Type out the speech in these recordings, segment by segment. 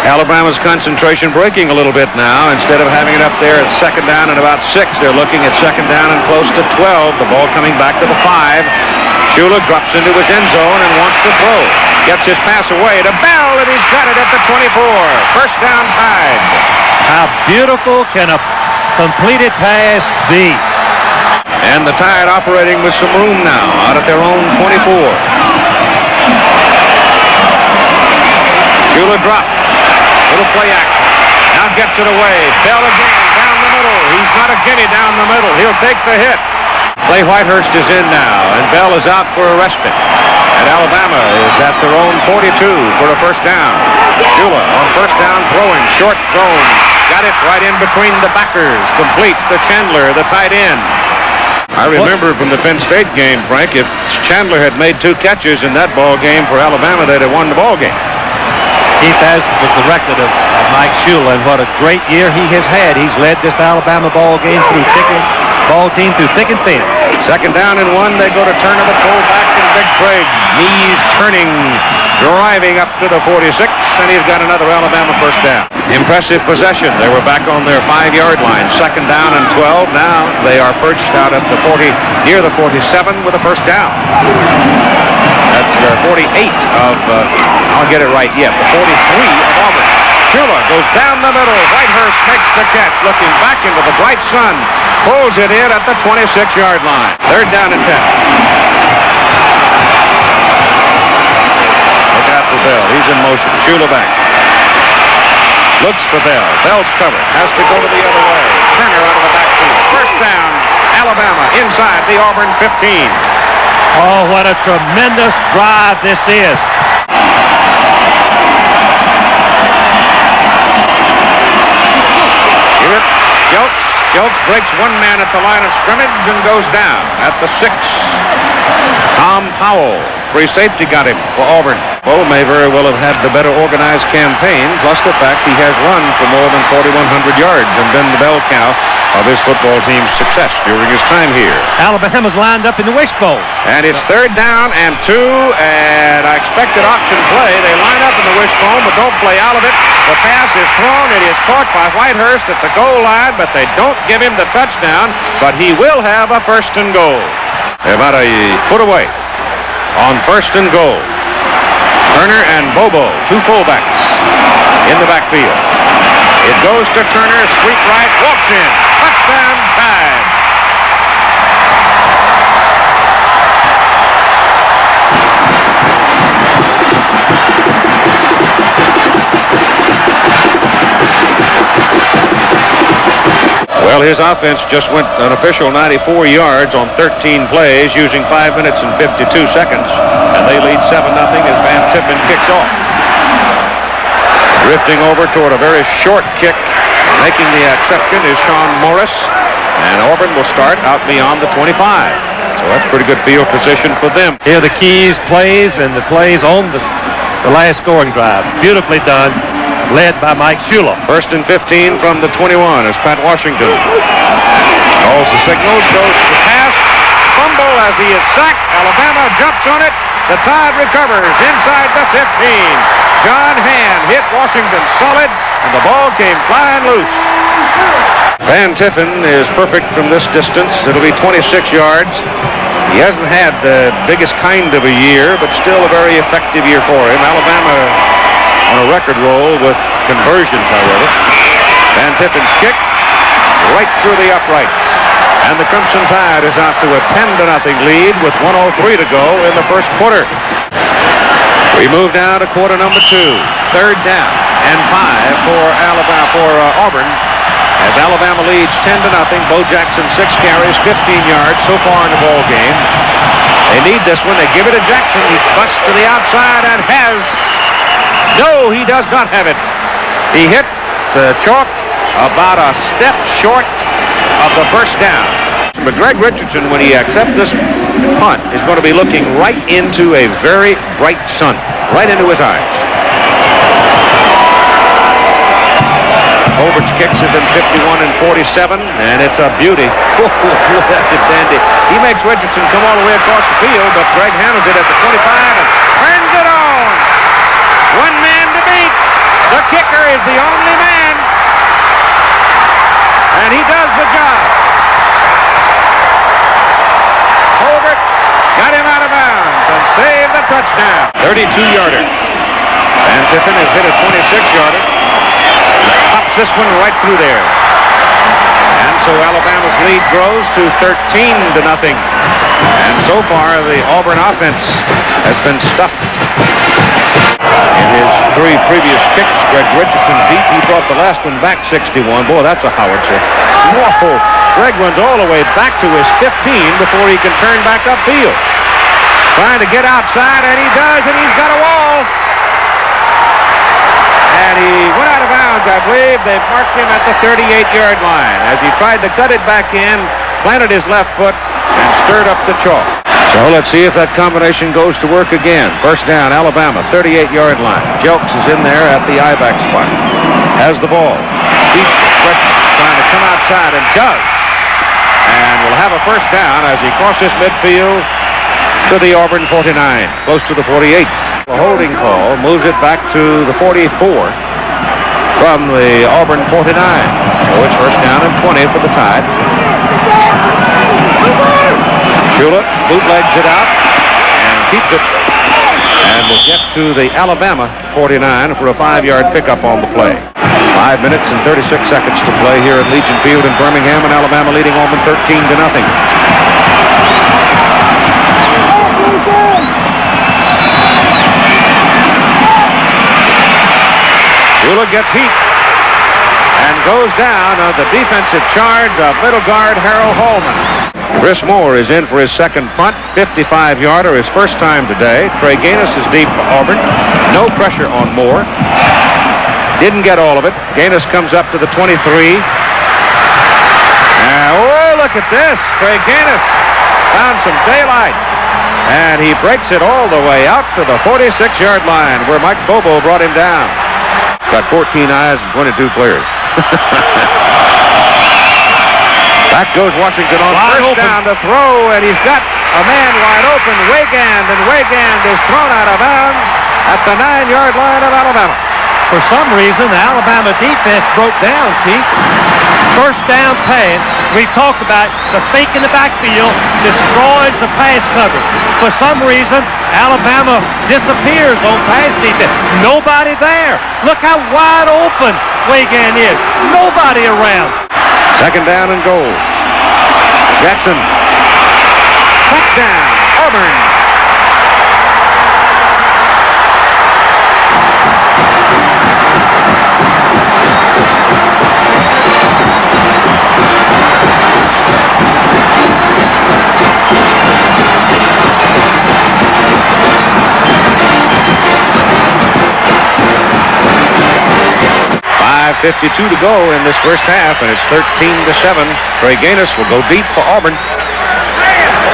Alabama's concentration breaking a little bit now. Instead of having it up there at second down and about 6, they're looking at second down and close to 12. The ball coming back to the 5. Shula drops into his end zone and wants to throw. Gets his pass away to Bell, and he's got it at the 24. First down, Tide. How beautiful can a completed pass be? And the Tide operating with some room now out at their own 24. Shula drops. Little play action. Now gets it away. Bell again down the middle. He's not a gimme down the middle. He'll take the hit. Clay Whitehurst is in now, and Bell is out for a respite. And Alabama is at their own 42 for a first down. Shula on first down throwing. Short zone. Got it right in between the backers. Complete to Chandler, the tight end. I remember from the Penn State game, Frank, if Chandler had made 2 catches in that ball game for Alabama, they'd have won the ball game. Keith, as was the record of Mike Shula, and what a great year he has had. He's led this Alabama ball team through thick and thin. Second down and 1. They go to Turner, the fullback, and Big Craig. Knees turning, driving up to the 46, and he's got another Alabama first down. Impressive possession. They were back on their 5-yard line. Second down and 12. Now they are perched out at the 40, near the 47 with a first down. That's their 48 of, I'll get it right yet, the 43 of Auburn. Shula goes down the middle. Whitehurst makes the catch, looking back into the bright sun. Pulls it in at the 26-yard line. Third down and 10. Look out for Bell. He's in motion. Shula back. Looks for Bell. Bell's covered. Has to go to the other way. Turner out of the backfield. First down, Alabama inside the Auburn 15. Oh, what a tremendous drive this is. Here, Schultz breaks one man at the line of scrimmage and goes down at the 6. Tom Powell, free safety, got him for Auburn. Bo may very well have had the better organized campaign, plus the fact he has run for more than 4,100 yards and been the bell cow of his football team's success during his time here. Alabama's lined up in the wishbone. And it's third down and 2, and I expected option play. They line up in the wishbone, but don't play out of it. The pass is thrown. It is caught by Whitehurst at the goal line, but they don't give him the touchdown, but he will have a first and goal. They're about a foot away on first and goal. Turner and Bobo, 2 fullbacks in the backfield. It goes to Turner, sweep right, walks in. Touchdown, Tide. Well, his offense just went an official 94 yards on 13 plays using 5 minutes and 52 seconds, and they lead 7-0 as Van Tiffin kicks off. Drifting over toward a very short kick, making the exception, is Sean Morris, and Auburn will start out beyond the 25. So that's pretty good field position for them. Here are the keys plays and the plays on the last scoring drive. Beautifully done, led by Mike Shula. First and 15 from the 21 as Pat Washington calls the signals, goes to the pass, fumble as he is sacked. Alabama jumps on it. The Tide recovers inside the 15. John Hand hit Washington solid, and the ball came flying loose. Van Tiffin is perfect from this distance. It'll be 26 yards. He hasn't had the biggest kind of a year, but still a very effective year for him. Alabama on a record roll with conversions, however. Van Tiffin's kick right through the uprights. And the Crimson Tide is out to a 10-0 lead with 1:03 to go in the first quarter. We move now to quarter number 2. Third down and 5 for Auburn. As Alabama leads 10-0. Bo Jackson 6 carries, 15 yards so far in the ball game. They need this one. They give it to Jackson. He busts to the outside and has... No, he does not have it. He hit the chalk about a step short of the first down. But Greg Richardson, when he accepts this punt, is going to be looking right into a very bright sun, right into his eyes. Overage kicks have been 51 and 47, and it's a beauty. That's a dandy. He makes Richardson come all the way across the field, but Greg handles it at the 25 and turns it on. One man to beat. The kicker is the only man. And he does the job. Holbert got him out of bounds and saved the touchdown. 32-yarder. And Tiffin has hit a 26-yarder. Pops this one right through there. And so Alabama's lead grows to 13-0. And so far, the Auburn offense has been stuffed. In his 3 previous kicks, Greg Richardson deep. He brought the last one back 61. Boy, that's a howitzer. Whoa. Greg runs all the way back to his 15 before he can turn back upfield. Trying to get outside, and he does, and he's got a wall. And he went out of bounds, I believe. They marked him at the 38-yard line as he tried to cut it back in, planted his left foot, and stirred up the chalk. So let's see if that combination goes to work again. First down, Alabama, 38-yard line. Jelks is in there at the I-back spot. Has the ball. Speedster, trying to come outside, and does. And will have a first down as he crosses midfield to the Auburn 49, close to the 48. A holding call moves it back to the 44 from the Auburn 49. So it's first down and 20 for the Tide. Shula bootlegs it out and keeps it, and will get to the Alabama 49 for a 5-yard pickup on the play. 5 minutes and 36 seconds to play here at Legion Field in Birmingham, and Alabama leading Auburn 13-0. Shula gets heat and goes down on the defensive charge of middle guard Harold Hallman. Chris Moore is in for his second punt, 55-yarder, his first time today. Trey Gaines is deep for Auburn. No pressure on Moore. Didn't get all of it. Gaines comes up to the 23. Oh, look at this. Trey Gaines found some daylight. And he breaks it all the way out to the 46-yard line where Mike Bobo brought him down. Got 14 eyes and 22 players. Back goes Washington on first down to throw, and he's got a man wide open, Wigand, and Wigand is thrown out of bounds at the 9-yard line of Alabama. For some reason, the Alabama defense broke down, Keith. First down pass, we've talked about the fake in the backfield destroys the pass coverage. For some reason, Alabama disappears on pass defense. Nobody there. Look how wide open Wigand is. Nobody around. Second down and goal. Jackson. Touchdown, Auburn. .52 to go in this first half, and it's 13-7. Trey Gaines will go deep for Auburn.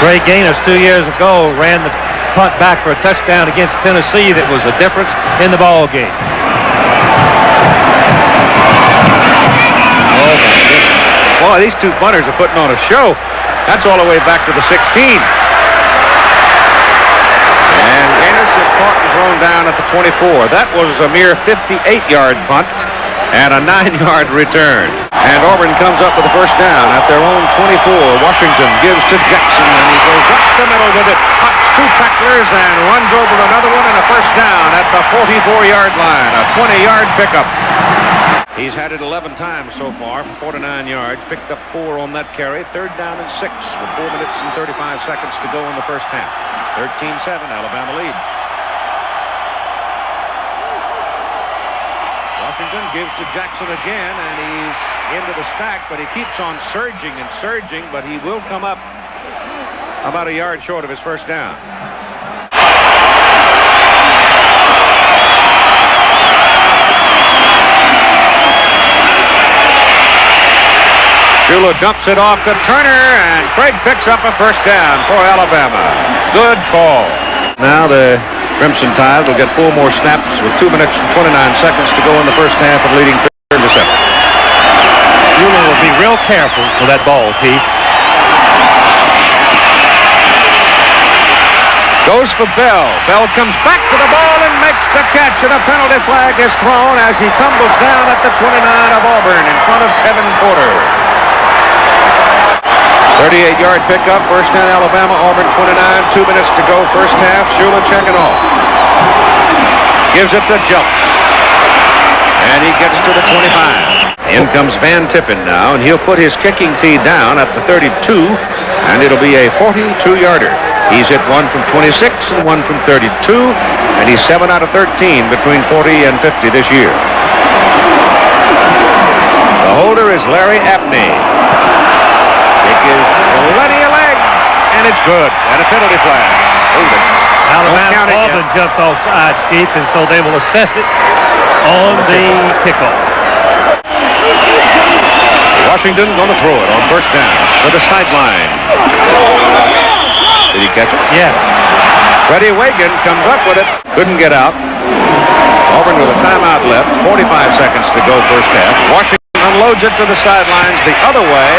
Trey Gaines 2 years ago ran the punt back for a touchdown against Tennessee that was the difference in the ball game. Oh my goodness. Boy, these two punters are putting on a show. That's all the way back to the 16. And Gaines is caught and thrown down at the 24. That was a mere 58-yard punt and a 9-yard return. And Auburn comes up with the first down at their own 24. Washington gives to Jackson, and he goes up the middle with it, pops 2 tacklers, and runs over another one, and a first down at the 44-yard line. A 20-yard pickup. He's had it 11 times so far for 49 yards. Picked up 4 on that carry. Third down and 6 with 4 minutes and 35 seconds to go in the first half. 13-7, Alabama leads. Washington gives to Jackson again, and he's into the stack, but he keeps on surging and surging, but he will come up about a yard short of his first down. Shula dumps it off to Turner, and Craig picks up a first down for Alabama. Good call. Now the Crimson Tide will get 4 more snaps with 2 minutes and 29 seconds to go in the first half of leading 13-7. Shula will be real careful for that ball, Keith. Goes for Bell. Bell comes back to the ball and makes the catch, and a penalty flag is thrown as he tumbles down at the 29 of Auburn in front of Kevin Porter. 38-yard pickup, first down Alabama, Auburn 29, 2 minutes to go, first half. Shula checking off. Gives it to Jump. And he gets to the 25. In comes Van Tiffin now, and he'll put his kicking tee down at the 32, and it'll be a 42-yarder. He's hit one from 26 and one from 32, and he's 7 out of 13 between 40 and 50 this year. The holder is Larry Abney. Kick is plenty of leg, and it's good. And a penalty flag. Alabama Auburn jumped offside, Keith, and so they will assess it on the kickoff. Washington going to throw it on first down to the sideline. Did he catch it? Yes. Freddie Wagan comes up with it. Couldn't get out. Auburn with a timeout left. 45 seconds to go first half. Washington unloads it to the sidelines the other way,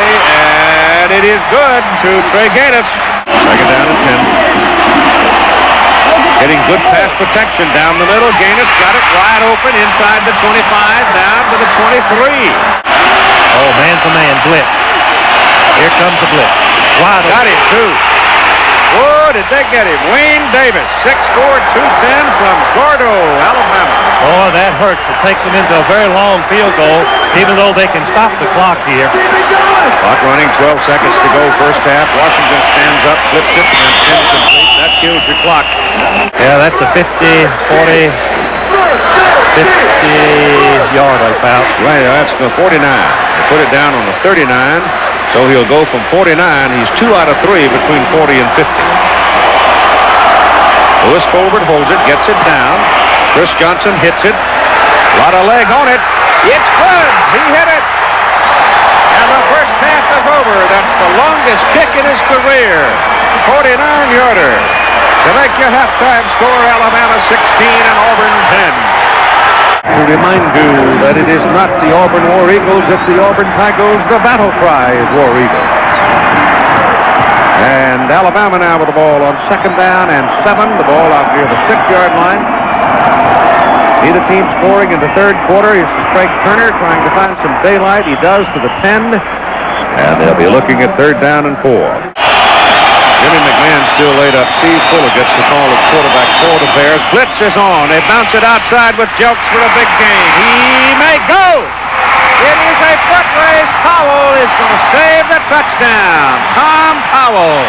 and it is good to Trey Gaines. Second down and 10. Getting good pass protection down the middle. Gaines got it wide open inside the 25, down to the 23. Oh, man-to-man blitz. Here comes the blitz. Wide open. Got him, too. Oh, did they get him? Wayne Davis, 6'4", 210 from Gordo, Alabama. Oh, that hurts. It takes them into a very long field goal, even though they can stop the clock here. Clock running, 12 seconds to go first half. Washington stands up, flips it, and 10 complete. That kills your clock. Yeah, that's a 50, 40, 50-yard about. Right, that's the 49. They put it down on the 39. So he'll go from 49. He's 2 out of 3 between 40 and 50. Lewis Colbert holds it, gets it down. Chris Johnson hits it. A lot of leg on it. It's good. He hit it. And the first half is over. That's the longest kick in his career. 49-yarder. To make your halftime score, Alabama 16 and Auburn 10. To remind you that it is not the Auburn War Eagles, it's the Auburn Tigers. The battle cry is War Eagles. And Alabama now with the ball on second down and 7. The ball out near the 6-yard line. Neither team scoring in the third quarter. Here's Frank Turner trying to find some daylight. He does to the 10. And they'll be looking at third down and 4. Jimmy McMahon still laid up. Steve Fuller gets the call at quarterback for the Bears. Blitz is on. They bounce it outside with Jelks for a big gain. He may go. It is a foot race. Powell is going to save the touchdown. Tom Powell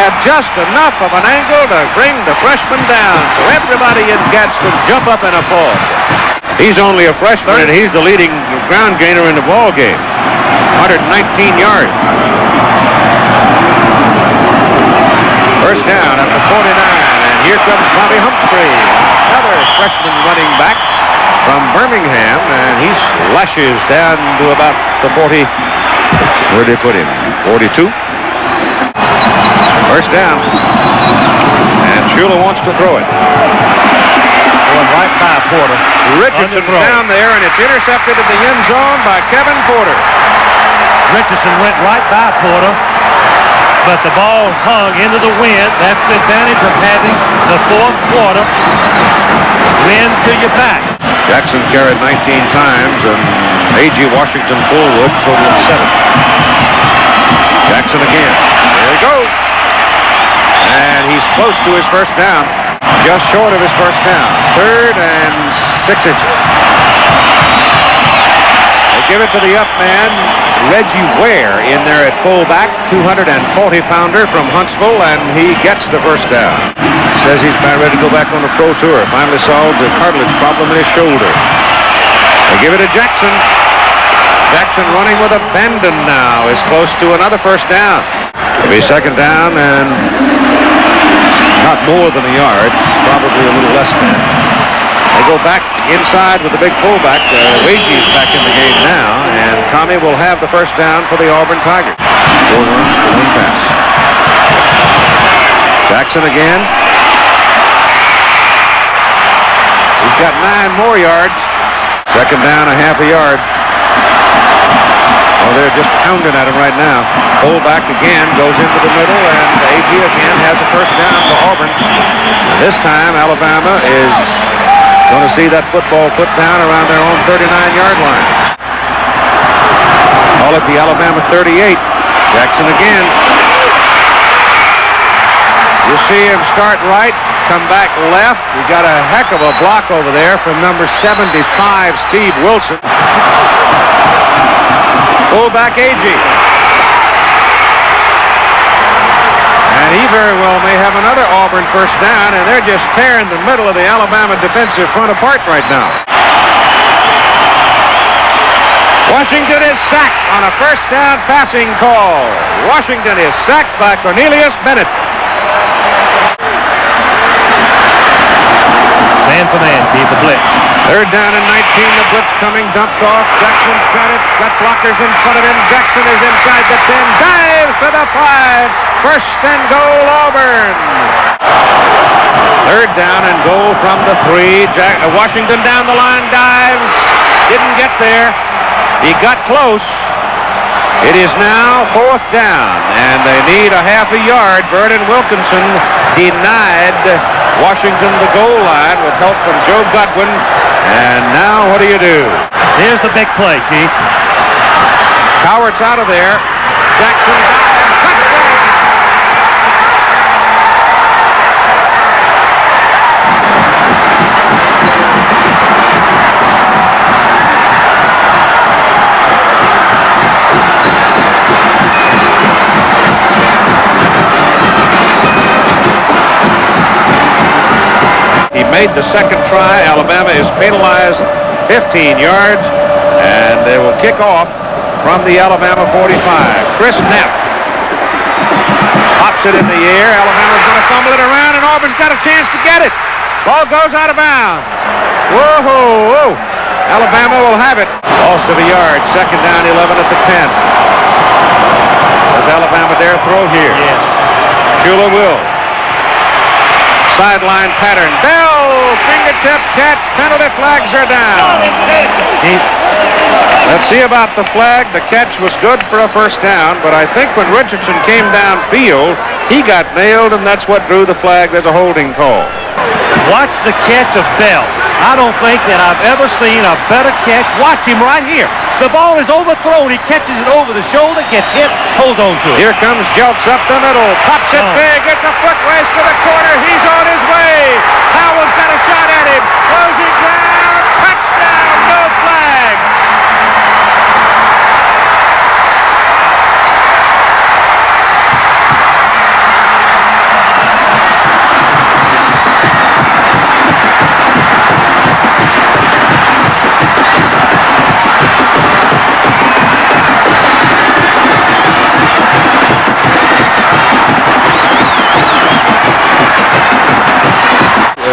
had just enough of an angle to bring the freshman down. So everybody in Gadsden jump up and applaud. He's only a freshman, and he's the leading ground gainer in the ball game. 119 yards. First down at the 49, and here comes Bobby Humphrey, another freshman running back from Birmingham, and he slashes down to about the 40. Where'd they put him? 42. First down, and Shula wants to throw it. Going right by Porter. Richardson's down there, and it's intercepted in the end zone by Kevin Porter. Richardson went right by Porter, but the ball hung into the wind. That's the advantage of having the fourth quarter wind to your back. Jackson carried 19 times, and A.G. Washington Fullwood total of 7. Jackson again. There he goes. And he's close to his first down. Just short of his first down. 3rd and 6 inches. They give it to the up man, Reggie Ware, in there at fullback, 240-pounder from Huntsville, and he gets the first down. Says he's about ready to go back on the pro tour. Finally solved the cartilage problem in his shoulder. They give it to Jackson. Jackson running with abandon now is close to another first down. It'll be second down and not more than a yard, probably a little less than. They go back inside with the big fullback. Wagee's back in the game now, and Tommy will have the first down for the Auburn Tigers. 4 runs to 1 pass. Jackson again. He's got 9 more yards. Second down, a half a yard. Oh, they're just pounding at him right now. Fullback again goes into the middle, and A.G. again has a first down for Auburn. And this time, Alabama is going to see that football put down around their own 39-yard line. Call it the Alabama 38. Jackson again. You see him start right, come back left. We got a heck of a block over there from number 75, Steve Wilson. Fullback A.G. And he very well may have another Auburn first down, and they're just tearing the middle of the Alabama defensive front apart right now. Washington is sacked on a first down passing call. Washington is sacked by Cornelius Bennett. Man for man, keep the blitz. Third down and 19, the blitz coming, dumped off. Jackson's got it, got blockers in front of him. Jackson is inside the 10, dives to the 5. First and goal, Auburn. Third down and goal from the 3. Washington down the line, dives. Didn't get there. He got close. It is now fourth down, and they need a half a yard. Vernon Wilkinson denied Washington the goal line with help from Joe Godwin. And now what do you do? Here's the big play, Keith. Cowart's out of there. Jackson dives. Touchdown! He made the second try. Alabama is penalized 15 yards, and they will kick off from the Alabama 45. Chris Knapp pops it in the air. Alabama's going to fumble it around, and Auburn's got a chance to get it. Ball goes out of bounds. Whoa, whoa. Alabama will have it. Loss of a yard. Second down, 11 at the 10. Does Alabama dare throw here? Yes. Shula will. Sideline pattern. Bell, fingertip catch. Penalty flags are down. Let's see about the flag. The catch was good for a first down, but I think when Richardson came downfield, he got nailed, and that's what drew the flag. There's a holding call. Watch the catch of Bell. I don't think that I've ever seen a better catch. Watch him right here. The ball is overthrown. He catches it over the shoulder, gets hit, holds on to it. Here comes Jelks up the middle. Pops it big. It's a foot race to the corner. He's on his way. Howell's got a shot at him. Closing ground. Touchdown. No flags.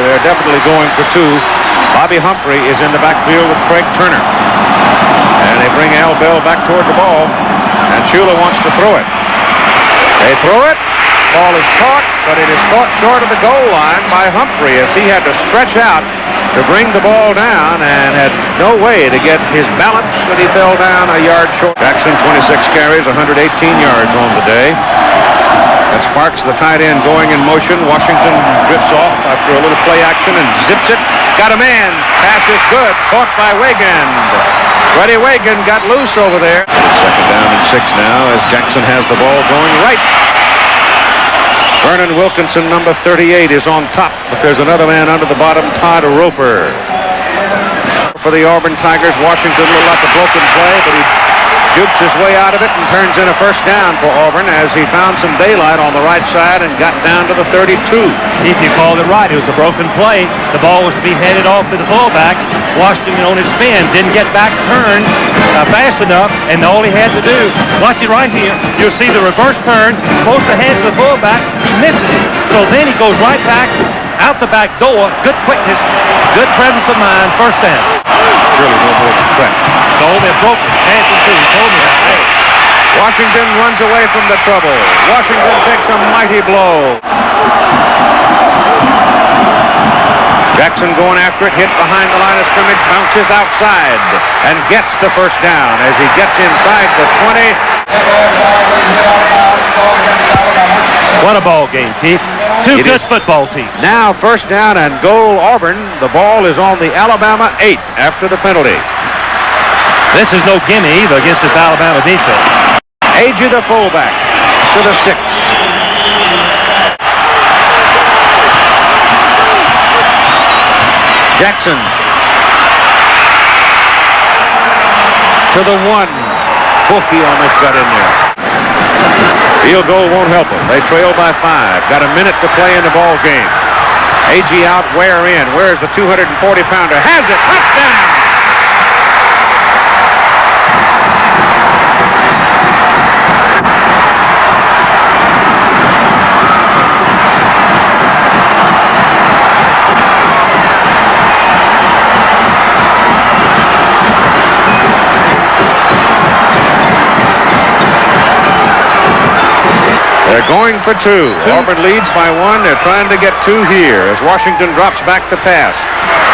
They're definitely going for two. Bobby Humphrey is in the backfield with Craig Turner. And they bring Al Bell back toward the ball. And Shula wants to throw it. They throw it. Ball is caught, but it is caught short of the goal line by Humphrey as he had to stretch out to bring the ball down and had no way to get his balance when he fell down a yard short. Jackson, 26 carries, 118 yards on the day. That Sparks, the tight end, going in motion. Washington drifts off after a little play action and zips it. Got a man. Pass is good. Caught by Wiegand. Freddie Wiegand got loose over there. Second down and 6 now as Jackson has the ball going right. Vernon Wilkinson, number 38, is on top, but there's another man under the bottom, Todd Roper. For the Auburn Tigers, Washington looked like a broken play, but he jukes his way out of it and turns in a first down for Auburn as he found some daylight on the right side and got down to the 32. If you called it right, it was a broken play. The ball was to be headed off to the fullback. Washington on his spin didn't get back turned fast enough, and all he had to do, watch it right here, you'll see the reverse turn, supposed to head to the fullback, he misses it. So then he goes right back, out the back door, good quickness, good presence of mind, first down. Really no more threat. So they're broken. Hanson too, he told me that. Hey. Washington runs away from the trouble. Washington takes a mighty blow. Jackson going after it, hit behind the line of scrimmage, bounces outside, and gets the first down as he gets inside the 20. What a ball game, Keith. Two good football teams. Now first down and goal, Auburn. The ball is on the Alabama 8 after the penalty. This is no gimme either against this Alabama defense. Agee, the fullback, to the 6. Jackson to the 1. He almost got in there. Field goal won't help them. They trail by 5. Got a minute to play in the ball game. Agee out, Ware in. Where's the 240-pounder? Has it. Touchdown! They're going for 2. Auburn leads by 1. They're trying to get 2 here as Washington drops back to pass.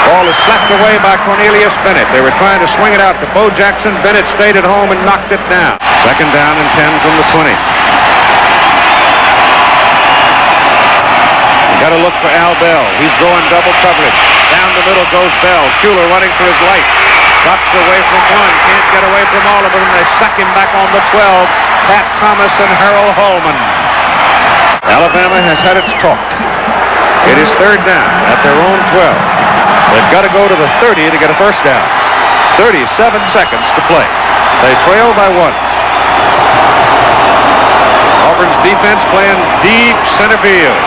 Ball is slapped away by Cornelius Bennett. They were trying to swing it out to Bo Jackson. Bennett stayed at home and knocked it down. Second down and 10 from the 20. You got to look for Al Bell. He's going double coverage. Down the middle goes Bell. Shula running for his life. Ducks away from 1. Can't get away from all of them. They suck him back on the 12. Pat Thomas and Harold Holman. Alabama has had its talk. It is third down at their own 12. They've got to go to the 30 to get a first down. 37 seconds to play. They trail by 1. Auburn's defense playing deep center field.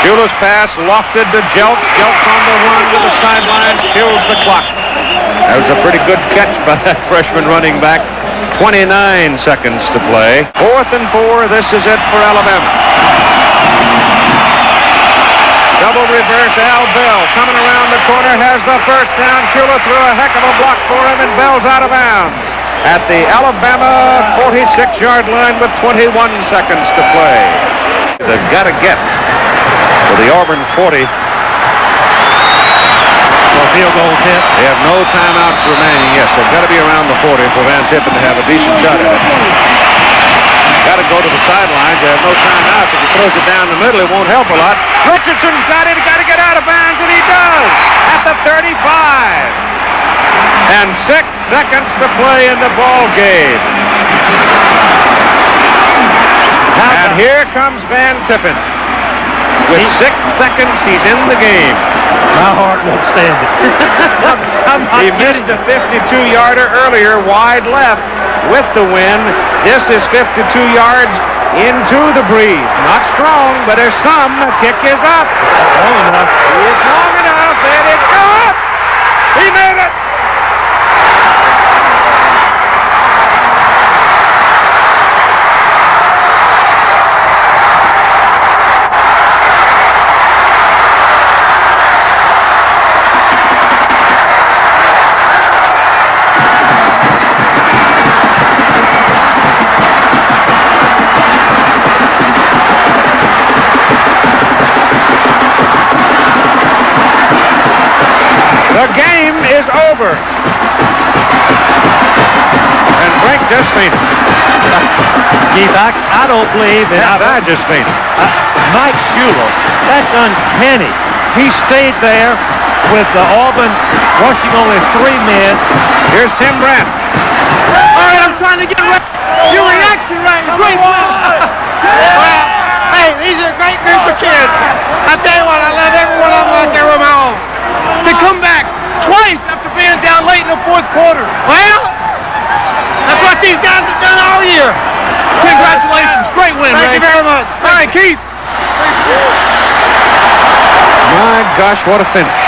Shula's pass lofted to Jelks. Jelks on the run to the sideline, kills the clock. That was a pretty good catch by that freshman running back. 29 seconds to play. 4th and 4. This is it for Alabama. Double reverse. Al Bell coming around the corner, has the first down. Shula threw a heck of a block for him, and Bell's out of bounds at the Alabama 46-yard line with 21 seconds to play. They've got to get to the Auburn 40. Field goal tip. They have no timeouts remaining. Yes, they've got to be around the 40 for Van Tiffin to have a decent shot at it. Got to go to the sidelines. They have no timeouts. If he throws it down the middle, it won't help a lot. Richardson's got it. Got to get out of bounds, and he does at the 35. And 6 seconds to play in the ball game. And here comes Van Tiffin. With 6 seconds, he's in the game. My heart won't stand it. He missed a 52-yarder earlier, wide left with the wind. This is 52 yards into the breeze. Not strong, but there's some. The kick is up. Long enough. It's long enough, and it's up. He made it. The game is over. And Frank just fainted. Keith, I don't believe that. I just fainted. Mike Shula, that's uncanny. He stayed there with the Auburn rushing only 3 men. Here's Tim Brandt. All right, I'm trying to get ready. Your reaction right. Great one. Well, hey, these are a great group of kids. I tell you what, I love every one of them like they were my own. To come back twice after being down late in the 4th quarter. Well, that's what these guys have done all year. Congratulations. Great win, Thank you very much. All right, Keith. My gosh, what a finish.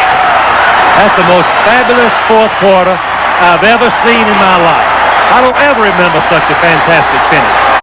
That's the most fabulous 4th quarter I've ever seen in my life. I don't ever remember such a fantastic finish.